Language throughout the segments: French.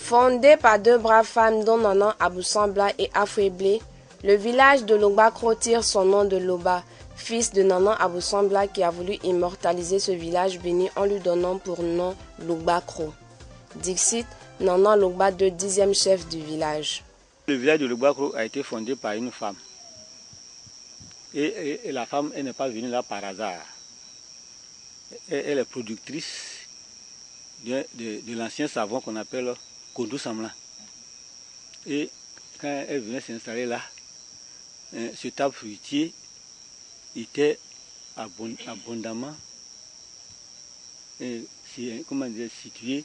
Fondé par deux braves femmes dont Nanan Abou-Sambla et Afoué, le village de Logbakro tire son nom de Loba, fils de Nanan Abou-Sambla qui a voulu immortaliser ce village béni en lui donnant pour nom Logbakro. Dixit, Nanan Logba II, 10e chef du village. Le village de Logbakro a été fondé par une femme. Et la femme, elle n'est pas venue là par hasard. Elle est productrice de l'ancien savon qu'on appelle Kondo Samlan. Et quand elle venait s'installer là, ce arbre fruitier était abondamment situé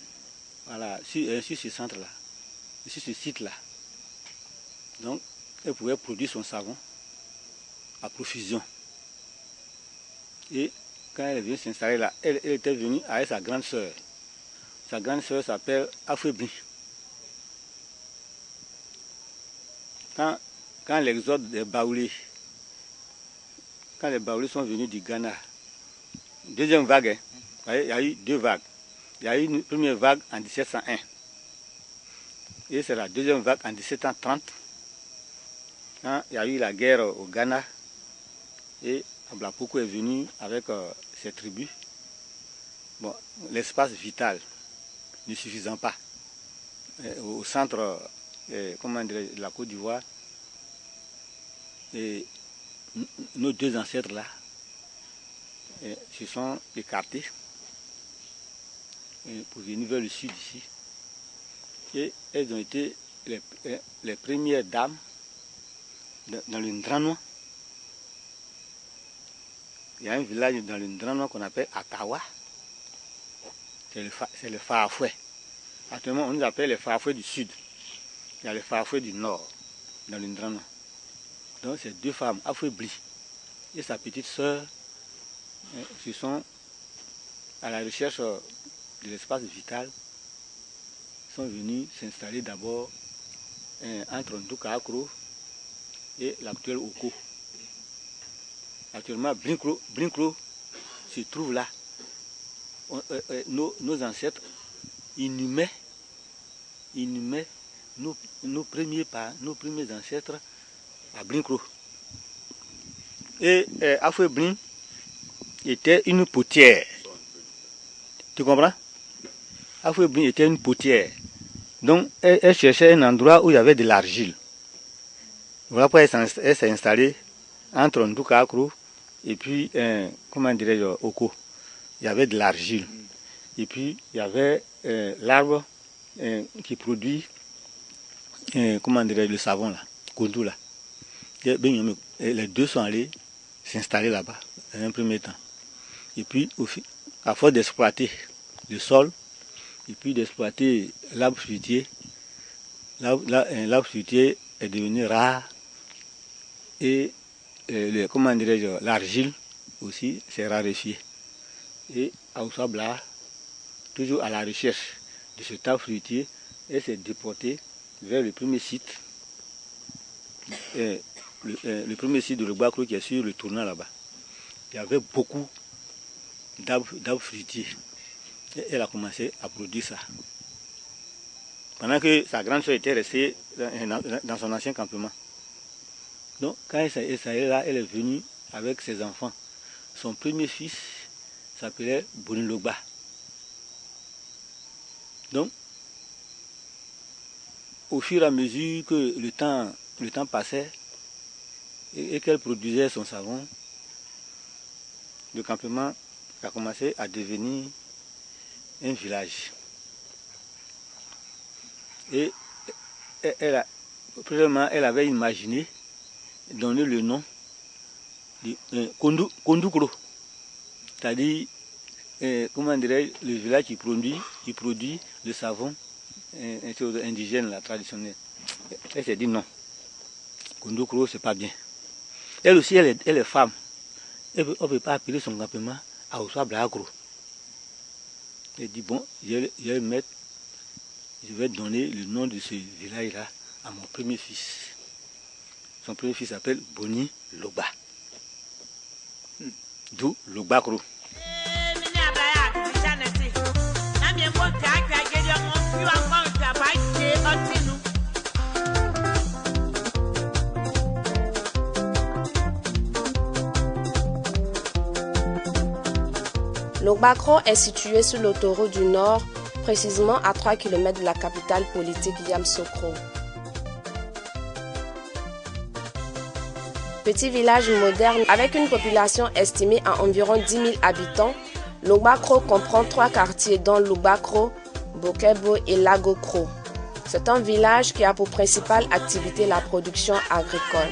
voilà, sur ce centre-là, sur ce site-là. Donc, elle pouvait produire son savon à profusion. Et quand elle est venue s'installer là, elle était venue avec sa grande sœur. Sa grande sœur s'appelle Afoué. Quand l'exode des Baoulés, quand les Baoulés sont venus du Ghana, deuxième vague, il y a eu deux vagues. Il y a eu une première vague en 1701. Et c'est la deuxième vague en 1730. Quand il y a eu la guerre au Ghana, et Ablapoko est venu avec ses tribus. Bon, l'espace vital ne suffisant pas. Au centre de la Côte d'Ivoire, nos deux ancêtres là se sont écartés pour venir vers le sud ici. Et elles ont été les premières dames dans le Ndrano. Il y a un village dans le Ndrano qu'on appelle Atawa. C'est le Farafoué. Actuellement, on nous appelle les Farafoués du sud. Il y a les Farafoués du nord, dans le Ndrano. Donc, ces deux femmes, Afoué et sa petite sœur, se sont à la recherche de l'espace vital, sont venus s'installer d'abord entre Ndoukaakro et l'actuel Oko. Actuellement, Blinkro se trouve là. Nos ancêtres inhumaient nos premiers ancêtres à Blinkro. Et Afoué Blin était une potière. Tu comprends? Afoué Blin était une potière. Donc elle cherchait un endroit où il y avait de l'argile. Voilà pourquoi elle s'est installée entre Ndoukaakro et puis, comment dirais-je, Oko. Il y avait de l'argile. Et puis, il y avait l'arbre qui produit, comment dirais-je, le savon là, Kondo là. Les deux sont allés s'installer là-bas, dans un premier temps. Et puis, à force d'exploiter le sol, et puis d'exploiter l'arbre fruitier, l'arbre fruitier est devenu rare. Et comment dirais-je, l'argile aussi s'est raréfiée. Et Aoussabla, toujours à la recherche de cet arbre fruitier, elle s'est déportée vers le premier site, le premier site de Logbakro qui est sur le tournant là-bas. Il y avait beaucoup d'arbres fruitiers. Et elle a commencé à produire ça. Pendant que sa grande soeur était restée dans son ancien campement. Donc, quand elle est là, elle est venue avec ses enfants. Son premier fils s'appelait Bonilogba. Donc, au fur et à mesure que le temps passait et qu'elle produisait son savon, le campement a commencé à devenir un village. Et elle avait imaginé donner le nom de Kondoukro, c'est-à-dire, comment dirais-je, le village qui produit le savon indigène, la traditionnelle. Elle s'est dit non, Kondoukro, c'est pas bien. Elle aussi, elle est femme. On ne peut pas appeler son campement Aoussabla Agro. Elle dit bon, je vais donner le nom de ce village-là à mon premier fils. Son premier fils s'appelle Boni Logba. D'où Logbakro. Logbakro est situé sur l'autoroute du Nord, précisément à 3 km de la capitale politique Yamoussoukro. Petit village moderne avec une population estimée à environ 10 000 habitants, Logbakro comprend 3 quartiers dont Logbakro, Bokebo et Lagokro. C'est un village qui a pour principale activité la production agricole.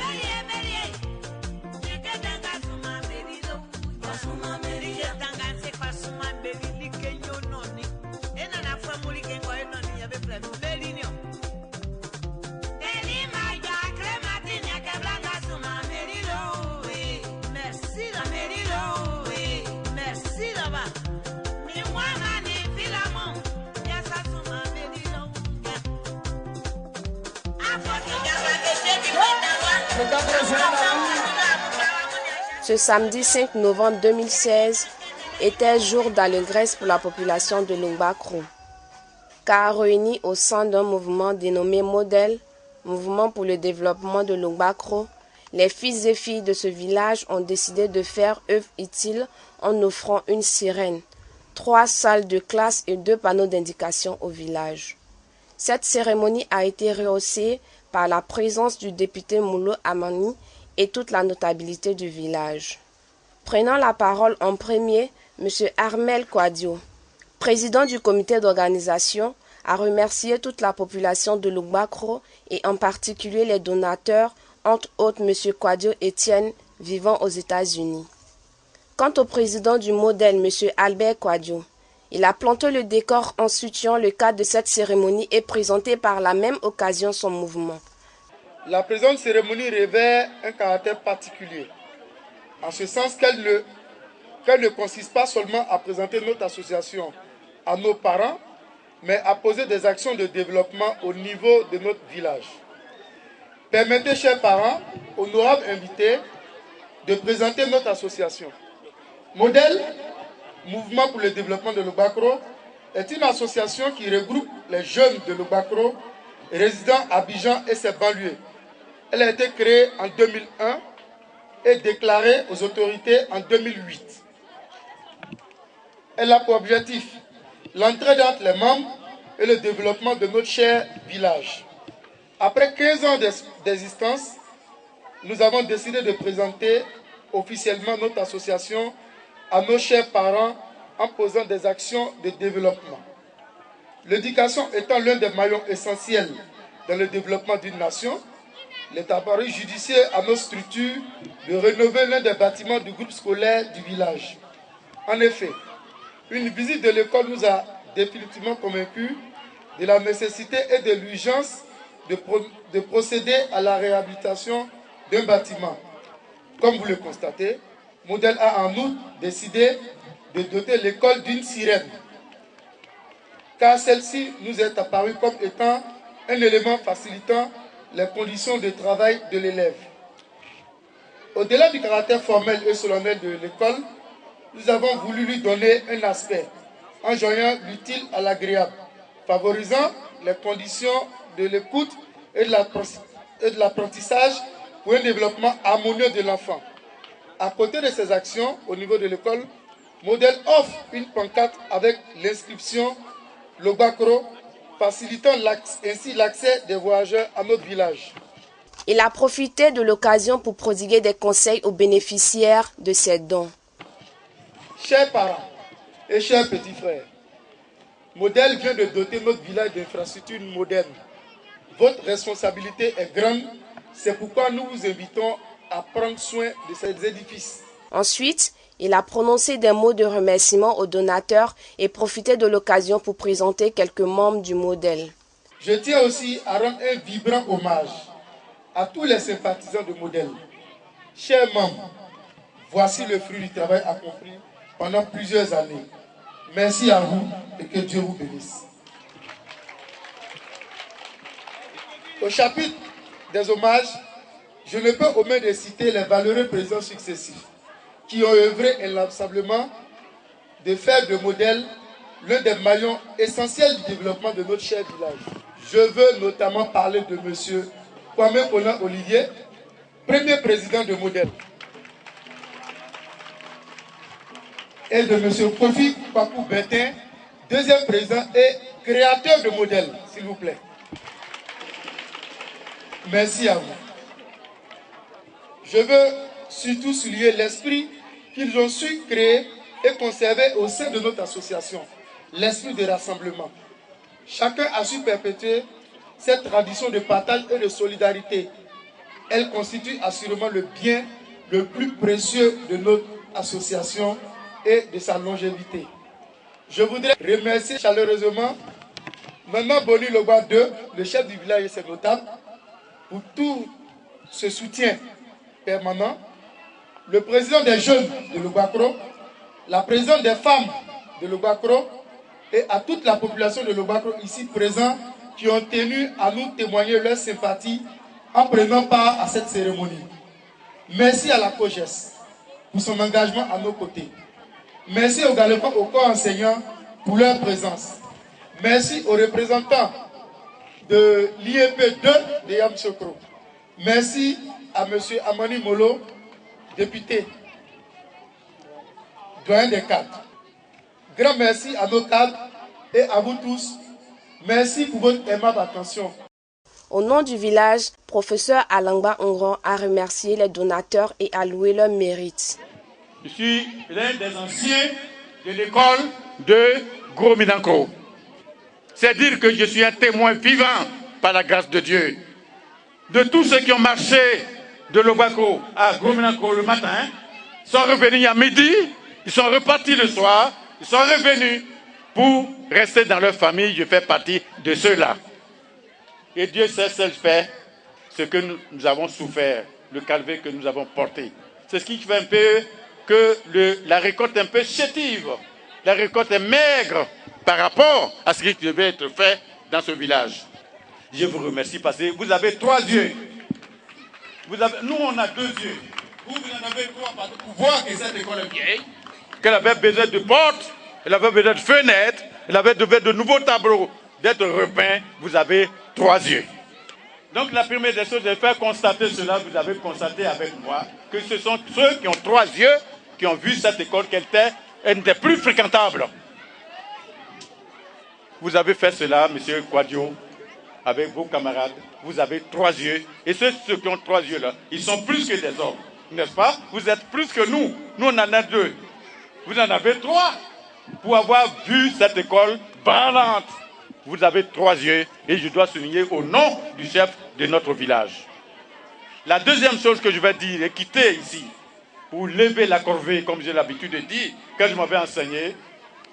Ce samedi 5 novembre 2016 était jour d'allégresse pour la population de Logbakro, car réunis au sein d'un mouvement dénommé Modèle, Mouvement pour le développement de Logbakro, les fils et filles de ce village ont décidé de faire œuvre utile en offrant une sirène, 3 salles de classe et 2 panneaux d'indication au village. Cette cérémonie a été rehaussée par la présence du député Moulo Amani et toute la notabilité du village. Prenant la parole en premier, M. Armel Kwadio, président du comité d'organisation, a remercié toute la population de Logbakro et en particulier les donateurs, entre autres M. Kwadio Etienne, vivant aux États-Unis. Quant au président du modèle, M. Albert Kwadio, il a planté le décor en situant le cadre de cette cérémonie et présenté par la même occasion son mouvement. La présente cérémonie revêt un caractère particulier, en ce sens qu'elle ne consiste pas seulement à présenter notre association à nos parents, mais à poser des actions de développement au niveau de notre village. Permettez, chers parents, honorables invités, de présenter notre association. Modèle, Mouvement pour le développement de Logbakro, est une association qui regroupe les jeunes de Logbakro, résidant à Abidjan et ses banlieues. Elle a été créée en 2001 et déclarée aux autorités en 2008. Elle a pour objectif l'entraide entre les membres et le développement de notre cher village. Après 15 ans d'existence, nous avons décidé de présenter officiellement notre association à nos chers parents en posant des actions de développement. L'éducation étant l'un des maillons essentiels dans le développement d'une nation, il est apparu judicieux à nos structures de rénover l'un des bâtiments du groupe scolaire du village. En effet, une visite de l'école nous a définitivement convaincus de la nécessité et de l'urgence de procéder à la réhabilitation d'un bâtiment. Comme vous le constatez, Modèle a en outre décidé de doter l'école d'une sirène, car celle-ci nous est apparue comme étant un élément facilitant les conditions de travail de l'élève. Au-delà du caractère formel et solennel de l'école, nous avons voulu lui donner un aspect, en joignant l'utile à l'agréable, favorisant les conditions de l'écoute et de l'apprentissage pour un développement harmonieux de l'enfant. À côté de ces actions, au niveau de l'école, Modèle offre une pancarte avec l'inscription Logbakro, facilitant ainsi l'accès des voyageurs à notre village. Il a profité de l'occasion pour prodiguer des conseils aux bénéficiaires de ces dons. Chers parents et chers petits frères, Modèle vient de doter notre village d'infrastructures modernes. Votre responsabilité est grande, c'est pourquoi nous vous invitons à prendre soin de ces édifices. Ensuite, il a prononcé des mots de remerciement aux donateurs et profité de l'occasion pour présenter quelques membres du modèle. Je tiens aussi à rendre un vibrant hommage à tous les sympathisants de Modèle. Chers membres, voici le fruit du travail accompli pendant plusieurs années. Merci à vous et que Dieu vous bénisse. Au chapitre des hommages, je ne peux omettre de citer les valeureux présidents successifs qui ont œuvré inlassablement de faire de Modèle l'un des maillons essentiels du développement de notre cher village. Je veux notamment parler de M. Kwame Kona Olivier, premier président de Modèle, et de M. Kofi Pakou Bertin, deuxième président et créateur de modèles, s'il vous plaît. Merci à vous. Je veux surtout souligner l'esprit qu'ils ont su créer et conserver au sein de notre association, l'esprit de rassemblement. Chacun a su perpétuer cette tradition de partage et de solidarité. Elle constitue assurément le bien le plus précieux de notre association et de sa longévité. Je voudrais remercier chaleureusement Maman Boni Logba II, le chef du village et ses notables, pour tout ce soutien permanent, le président des jeunes de Lobakro, la présidente des femmes de Lobakro et à toute la population de Lobakro ici présente qui ont tenu à nous témoigner leur sympathie en prenant part à cette cérémonie. Merci à la COGES pour son engagement à nos côtés. Merci également au corps enseignant pour leur présence. Merci aux représentants de l'IEP 2 de Yamsoukro. Merci à M. Amani Molo, député, doyen des cadres. Grand merci à nos cadres et à vous tous. Merci pour votre aimable attention. Au nom du village, professeur Alangba Ongron a remercié les donateurs et a loué leur mérite. Je suis l'un des anciens de l'école de Gros Minanko. C'est dire que je suis un témoin vivant, par la grâce de Dieu, de tous ceux qui ont marché de Lobako à Gros Minanko le matin, sont revenus à midi, ils sont repartis le soir, ils sont revenus pour rester dans leur famille. Je fais partie de ceux-là. Et Dieu sait seul fait ce que nous avons souffert, le calvaire que nous avons porté. C'est ce qui fait un peu que la récolte est un peu chétive. La récolte est maigre par rapport à ce qui devait être fait dans ce village. Je vous remercie parce que vous avez 3 yeux. Nous, on a 2 yeux. Vous en avez 3 pour voir que cette école est vieille, qu'elle avait besoin de portes, elle avait besoin de fenêtres, elle avait besoin de nouveaux tableaux, d'être repeints. Vous avez 3 yeux. Donc la première des choses, de faire constater cela, vous avez constaté avec moi que ce sont ceux qui ont 3 yeux qui ont vu cette école qu'elle n'était plus fréquentable. Vous avez fait cela, M. Kouadio, avec vos camarades. Vous avez 3 yeux. Et ceux qui ont 3 yeux là, ils sont plus que des hommes. N'est-ce pas? Vous êtes plus que nous. Nous, on en a 2. Vous en avez 3 pour avoir vu cette école branlante. Vous avez 3 yeux et je dois souligner au nom du chef de notre village. La deuxième chose que je vais dire et quitter ici, pour lever la corvée, comme j'ai l'habitude de dire, quand je m'avais enseigné,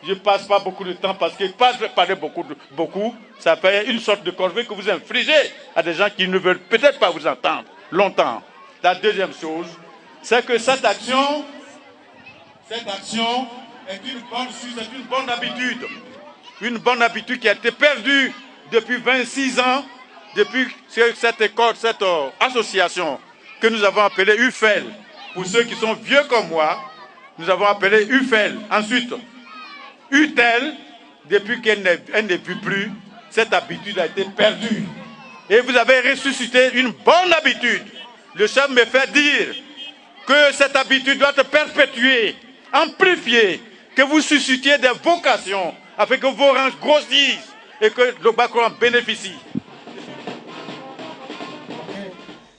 je ne passe pas beaucoup de temps parce que parler beaucoup, ça fait une sorte de corvée que vous infligez à des gens qui ne veulent peut-être pas vous entendre longtemps. La deuxième chose, c'est que cette action est une bonne habitude. Une bonne habitude qui a été perdue depuis 26 ans, depuis cette école, cette association que nous avons appelée UFEL. Pour ceux qui sont vieux comme moi, nous avons appelé UFEL. Ensuite, UTEL, depuis qu'elle n'est vue plus, cette habitude a été perdue. Et vous avez ressuscité une bonne habitude. Le chef me fait dire que cette habitude doit être perpétuée, amplifiée, que vous suscitiez des vocations, afin que vos rangs grossissent et que le Lobakro en bénéficie.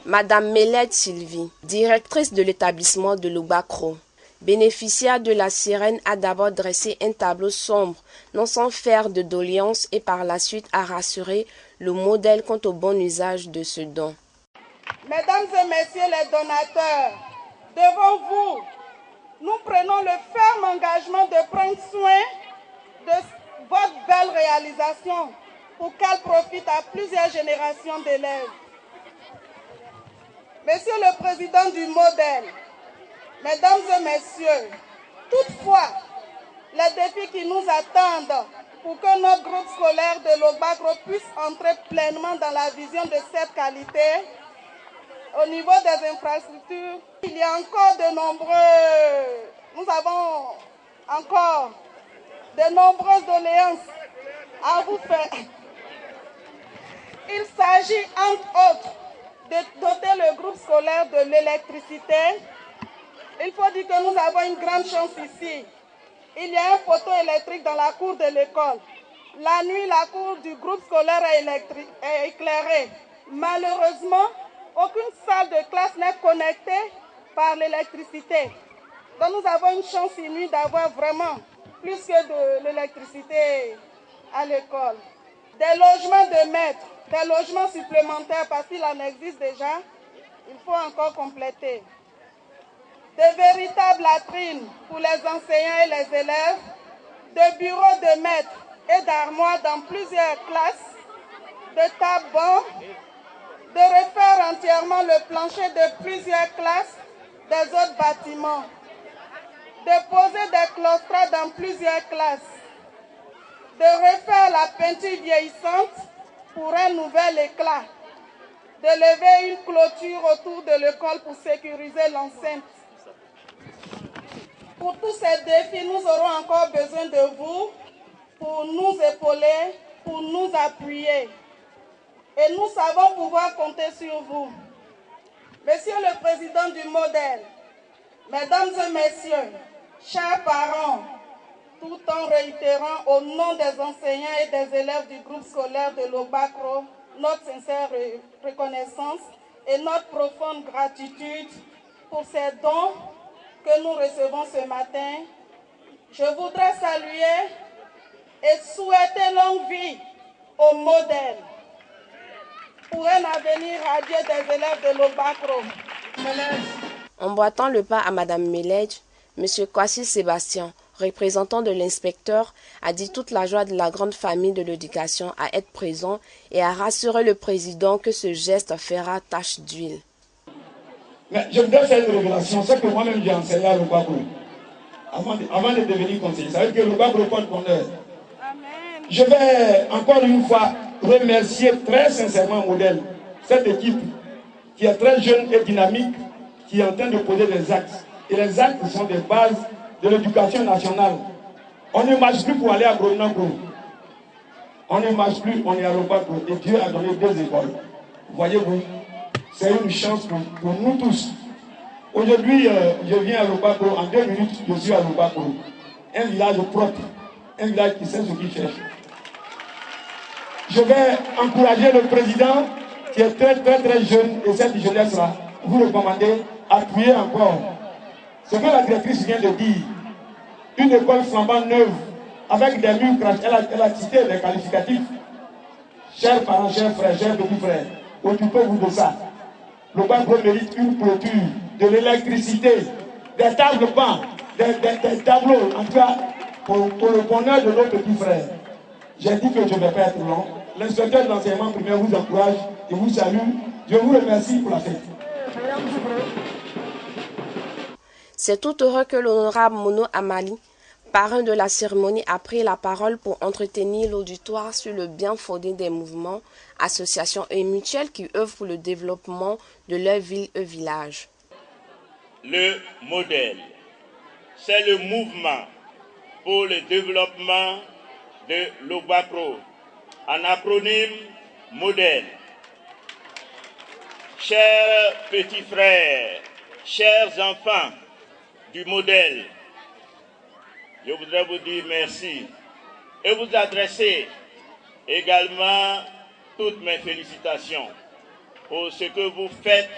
Madame Melette Sylvie, directrice de l'établissement de Lobakro, bénéficiaire de la sirène, a d'abord dressé un tableau sombre, non sans faire de doléances et par la suite a rassuré le modèle quant au bon usage de ce don. Mesdames et messieurs les donateurs, devant vous, nous prenons le ferme engagement de prendre soin de votre belle réalisation pour qu'elle profite à plusieurs générations d'élèves. Monsieur le Président du modèle, Mesdames et messieurs, toutefois, les défis qui nous attendent pour que notre groupe scolaire de Lobakro puisse entrer pleinement dans la vision de cette qualité, au niveau des infrastructures, il y a encore nous avons encore de nombreuses doléances à vous faire. Il s'agit entre autres de doter le groupe scolaire de l'électricité. Il faut dire que nous avons une grande chance ici. il y a un poteau électrique dans la cour de l'école. La nuit, la cour du groupe scolaire est éclairée. Malheureusement, aucune salle de classe n'est connectée par l'électricité. Donc nous avons une chance inouïe d'avoir vraiment plus que de l'électricité à l'école. Des logements de maîtres, des logements supplémentaires parce qu'il en existe déjà, il faut encore compléter. De véritables latrines pour les enseignants et les élèves, de bureaux de maîtres et d'armoires dans plusieurs classes, de tables-bancs, de refaire entièrement le plancher de plusieurs classes des autres bâtiments, de poser des claustrades dans plusieurs classes, de refaire la peinture vieillissante pour un nouvel éclat, de lever une clôture autour de l'école pour sécuriser l'enceinte. Pour tous ces défis, nous aurons encore besoin de vous pour nous épauler, pour nous appuyer. Et nous savons pouvoir compter sur vous. Monsieur le Président du modèle, Mesdames et Messieurs, chers parents, tout en réitérant au nom des enseignants et des élèves du groupe scolaire de Lobakro notre sincère reconnaissance et notre profonde gratitude pour ces dons que nous recevons ce matin, je voudrais saluer et souhaiter longue vie au modèle pour un avenir radieux des élèves de Lobakro. Emboîtant le pas à Madame Melej, M. Kwasi Sébastien, représentant de l'inspecteur, a dit toute la joie de la grande famille de l'éducation à être présent et a rassuré le président que ce geste fera tache d'huile. Mais je voudrais faire une révélation, c'est que moi-même j'ai enseigné à Lobakro avant de devenir conseiller. Ça veut dire que Lobakro porte bonheur. Je vais encore une fois remercier très sincèrement Modèle, cette équipe qui est très jeune et dynamique, qui est en train de poser des actes. Et les actes sont des bases de l'éducation nationale. On ne marche plus pour aller à Groninako. On ne marche plus, on est à Lobakro. Et Dieu a donné 2 écoles. Voyez-vous, c'est une chance pour nous tous. Aujourd'hui, je viens à Lobakro. En 2 minutes, je suis à Lobakro. Un village propre, un village qui sait ce qu'il cherche. Je vais encourager le président qui est très jeune et cette jeunesse-là, vous recommandez, appuyer encore. Ce que la directrice vient de dire, une école flambant neuve, avec des murs crachés, elle a cité des qualificatifs. Chers parents, chers frères, chers petits frères, occupez-vous de ça. Lobakro mérite une clôture, de l'électricité, des tables bancs, des tableaux, en tout cas, pour le bonheur de nos petits frères. J'ai dit que je ne vais pas être long. L'inspecteur de l'enseignement primaire vous encourage et vous salue. Je vous remercie pour la fête. C'est tout heureux que l'honorable Mono Amali, parrain de la cérémonie, a pris la parole pour entretenir l'auditoire sur le bien fondé des mouvements, associations et mutuelles qui œuvrent pour le développement de leur ville et village. Le modèle, c'est le mouvement pour le développement de Lobakro, en acronyme modèle. Chers petits frères, chers enfants du modèle, je voudrais vous dire merci et vous adresser également toutes mes félicitations pour ce que vous faites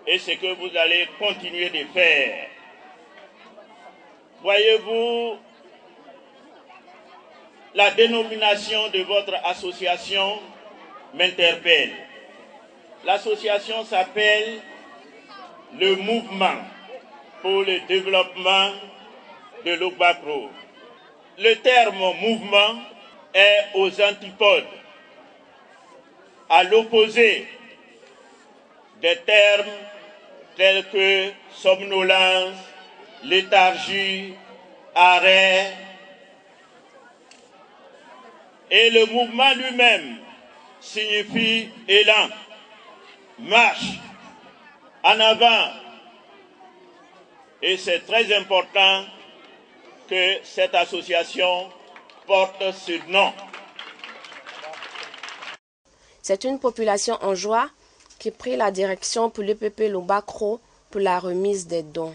et ce que vous allez continuer de faire. Voyez-vous, la dénomination de votre association m'interpelle. L'association s'appelle le Mouvement pour le développement de Lobakro. Le terme mouvement est aux antipodes, à l'opposé des termes tels que somnolence, léthargie, arrêt. Et le mouvement lui-même signifie élan, marche, en avant. Et c'est très important que cette association porte ce nom. C'est une population en joie qui prit la direction pour l'EPP Lobakro pour la remise des dons.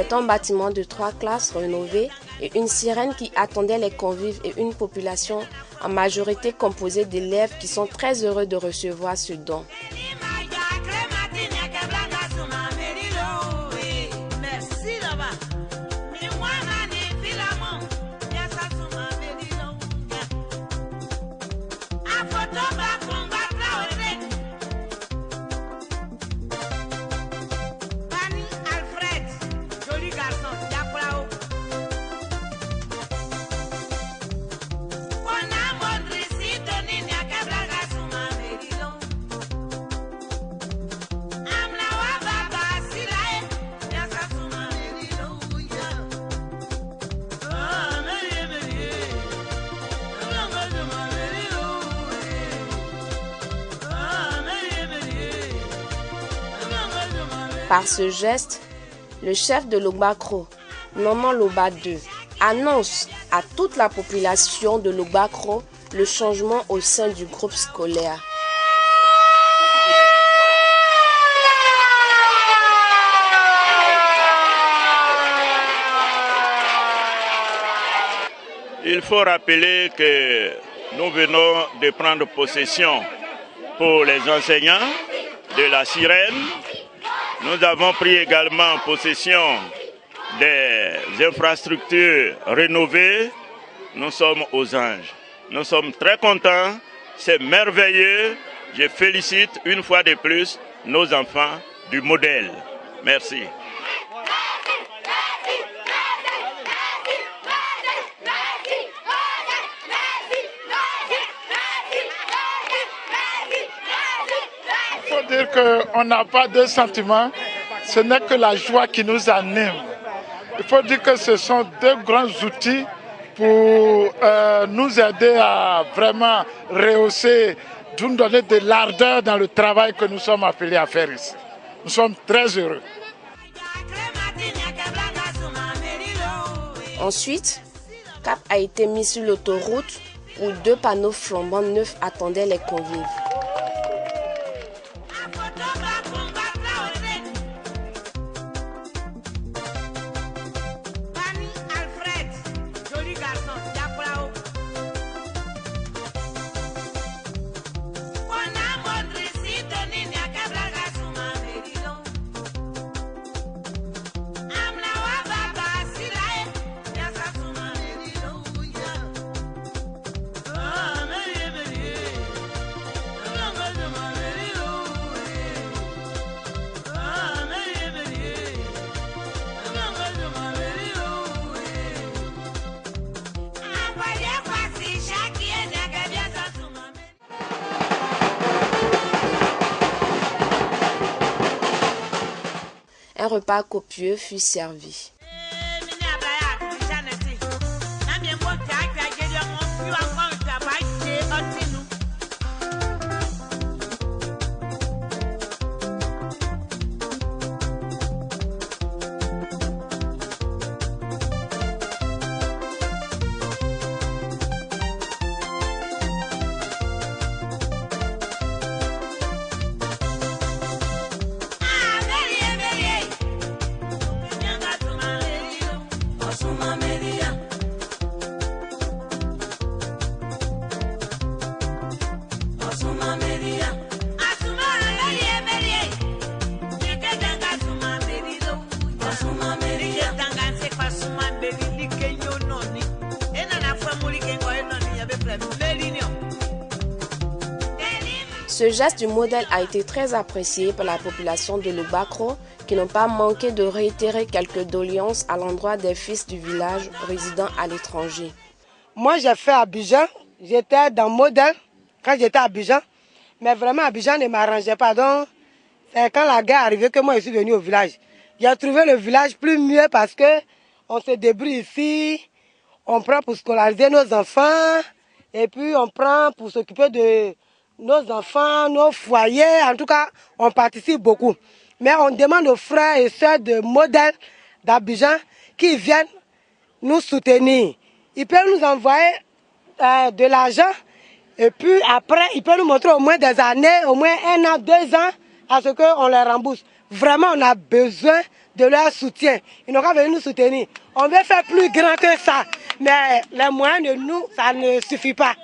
C'est un bâtiment de 3 classes rénové et une sirène qui attendait les convives et une population en majorité composée d'élèves qui sont très heureux de recevoir ce don. Par ce geste, le chef de Logbakro, Noman Loba II, annonce à toute la population de Logbakro le changement au sein du groupe scolaire. Il faut rappeler que nous venons de prendre possession pour les enseignants de la sirène. Nous avons pris également possession des infrastructures rénovées. Nous sommes aux anges. Nous sommes très contents. C'est merveilleux. Je félicite une fois de plus nos enfants du modèle. Merci. Il faut dire qu'on n'a pas de sentiments, ce n'est que la joie qui nous anime. Il faut dire que ce sont deux grands outils pour nous aider à vraiment rehausser, nous donner de l'ardeur dans le travail que nous sommes appelés à faire ici. Nous sommes très heureux. Ensuite, cap a été mis sur l'autoroute où 2 panneaux flambants neufs attendaient les convives. Un repas copieux fut servi. Ce geste du modèle a été très apprécié par la population de Logbakro qui n'ont pas manqué de réitérer quelques doléances à l'endroit des fils du village résidant à l'étranger. Moi, j'ai fait Abidjan. J'étais dans modèle quand j'étais à Abidjan. Mais vraiment, Abidjan ne m'arrangeait pas. Donc, c'est quand la guerre est arrivée que moi, je suis venu au village. J'ai trouvé le village plus mieux parce que on se débrouille ici. On prend pour scolariser nos enfants. Et puis, on prend pour s'occuper de nos enfants, nos foyers. En tout cas, on participe beaucoup. Mais on demande aux frères et sœurs de modèle d'Abidjan qui viennent nous soutenir. Ils peuvent nous envoyer de l'argent et puis après, ils peuvent nous montrer au moins des années, au moins 1 an, 2 ans, à ce qu'on les rembourse. Vraiment, on a besoin de leur soutien. Ils n'ont qu'à venir nous soutenir. On veut faire plus grand que ça, mais les moyens de nous, ça ne suffit pas.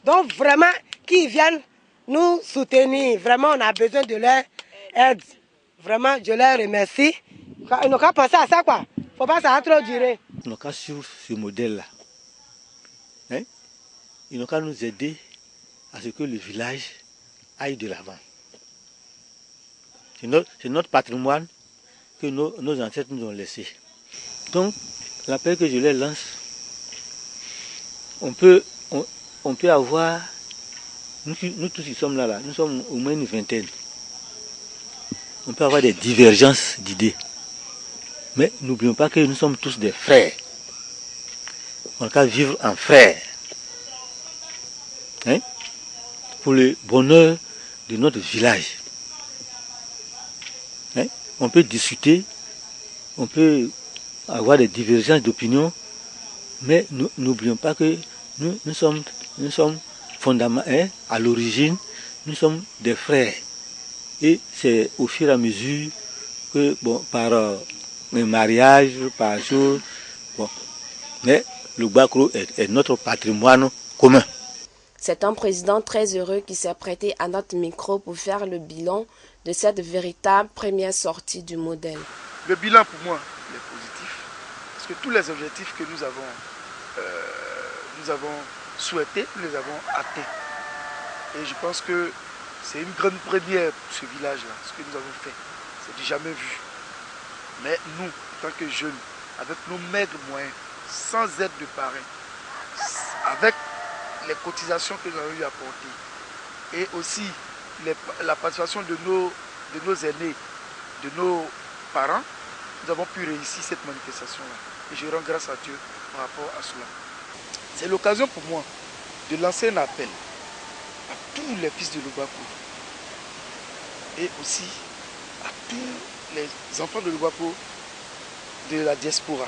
Donc vraiment, qu'ils viennent nous soutenir. Vraiment, on a besoin de leur aide. Vraiment, je leur remercie. Ils n'ont qu'à penser à ça, quoi. Il ne faut pas que ça a trop durer. Ils n'ont qu'à suivre ce modèle-là. Hein? Ils n'ont qu'à nous aider à ce que le village aille de l'avant. C'est notre patrimoine que nos ancêtres nous ont laissé. Donc, l'appel que je les lance, on peut avoir, nous tous qui sommes là, nous sommes au moins une vingtaine. On peut avoir des divergences d'idées. Mais n'oublions pas que nous sommes tous des frères. On doit vivre en frères. Hein? Pour le bonheur de notre village. Hein? On peut discuter, on peut avoir des divergences d'opinion, mais n'oublions pas que nous sommes fondamentalement, à l'origine, nous sommes des frères. Et c'est au fur et à mesure que, bon, par un mariage, par chose, bon, mais le Gbakro est notre patrimoine commun. C'est un président très heureux qui s'est prêté à notre micro pour faire le bilan de cette véritable première sortie du modèle. Le bilan pour moi est positif, parce que tous les objectifs que nous avons souhaités, nous les avons atteints. Et je pense que c'est une grande première pour ce village-là, ce que nous avons fait. C'est du jamais vu. Mais nous, en tant que jeunes, avec nos maigres moyens, sans aide de parrain, avec les cotisations que nous avons eu à apporter, et aussi la participation de nos aînés, de nos parents, nous avons pu réussir cette manifestation-là. Et je rends grâce à Dieu par rapport à cela. C'est l'occasion pour moi de lancer un appel à tous les fils de Lubako et aussi à tous les enfants de Lubako de la diaspora.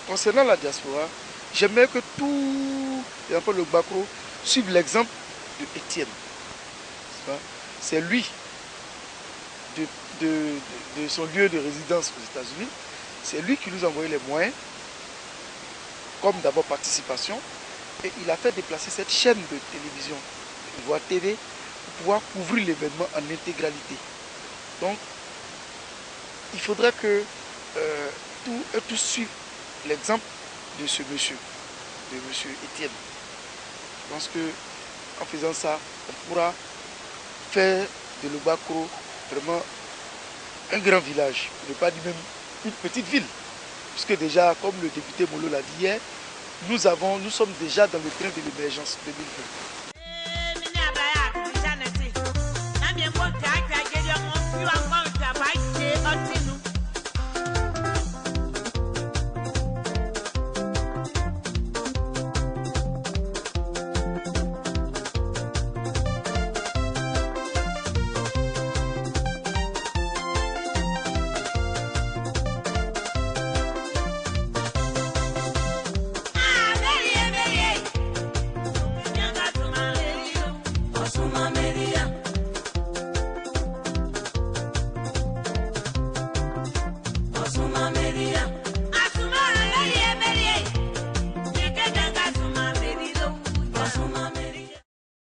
Concernant la diaspora, j'aimerais que tous les enfants de Lubako suivent l'exemple de Étienne. C'est lui, de son lieu de résidence aux États-Unis, c'est lui qui nous a envoyé les moyens, comme d'abord participation, et il a fait déplacer cette chaîne de télévision, Voix TV, pour pouvoir couvrir l'événement en intégralité. Donc, il faudrait que tous suivent l'exemple de ce monsieur, de monsieur Étienne. Je pense qu'en faisant ça, on pourra faire de Lubako vraiment un grand village, pour ne pas dire même une petite ville. Puisque déjà, comme le député Molo l'a dit hier, nous sommes déjà dans le train de l'émergence 2020.